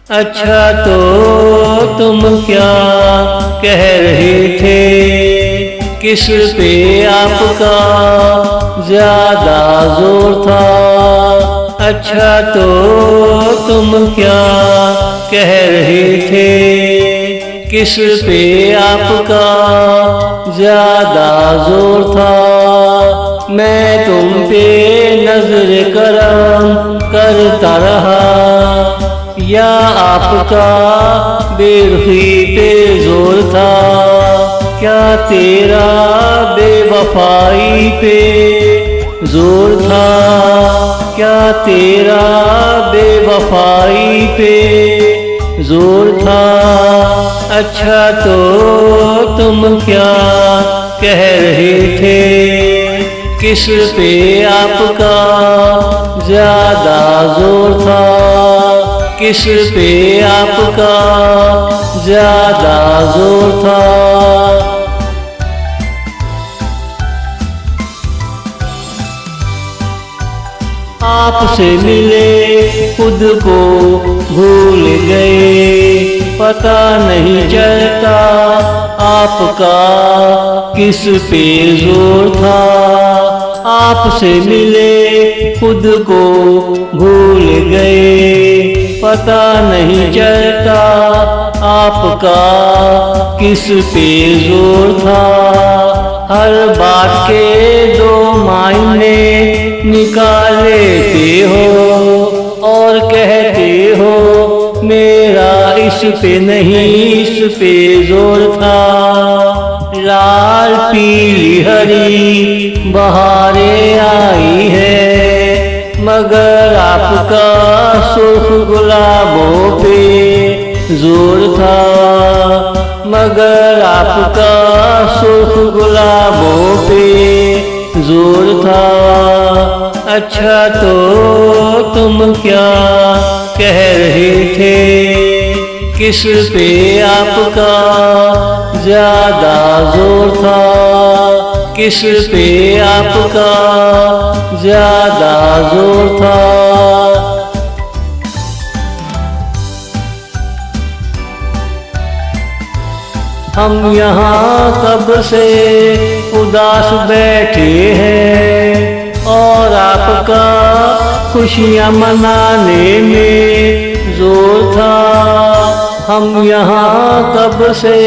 अच्छा तो तुम क्या कह रहे थे, किस पे आपका ज्यादा जोर था। अच्छा तो तुम क्या कह रहे थे, किस पे आपका ज्यादा जोर था। मैं तुम पे नजर करम करता रहा, या आपका बेरुखी पे जोर था। क्या तेरा बेवफाई पे जोर था, क्या तेरा बेवफाई पे जोर था। अच्छा तो तुम क्या कह रहे थे, किस पे आपका ज्यादा जोर था, किस पे आपका ज्यादा जोर था। आपसे मिले खुद को भूल गए, पता नहीं चलता आपका किस पे जोर था। आपसे मिले खुद को भूल गए, पता नहीं चलता आपका किस पे जोर था। हर बात के दो मायने निकालते हो और कहते हो मेरा इस पे नहीं इस पे जोर था। लाल पीली हरी बहारें आई है, मगर आपका सुर्ख गुलाबों पे जोर था। मगर आपका सुर्ख गुलाबों पे जोर था। अच्छा तो तुम क्या कह रहे थे, किस पे आपका ज्यादा जोर था, किस पे आपका ज्यादा जोर था। हम यहाँ कब से उदास बैठे हैं और आपका खुशियाँ मनाने में जोर था। हम यहाँ कब से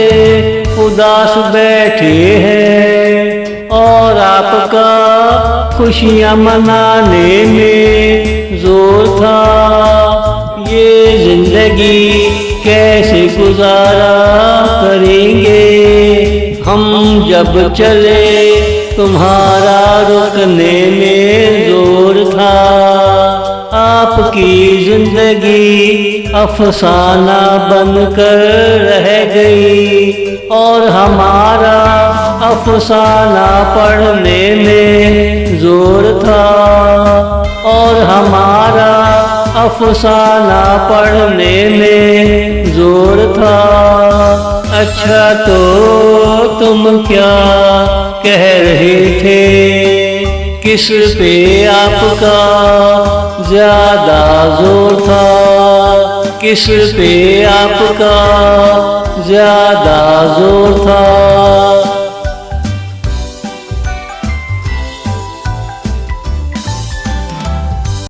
उदास बैठे हैं और आपका खुशियाँ मनाने में जोर था। ये जिंदगी कैसे गुजारा करेंगे हम जब चले तुम्हारा रुकने में जोर था। आपकी जिंदगी अफसाना बनकर रह गई और हमारा अफसाना पढ़ने में जोर था। और हमारा अफसाना पढ़ने में जोर था। अच्छा तो तुम क्या कह रहे थे, किस पे आपका ज्यादा जोर था, किस पे आपका ज्यादा जोर था।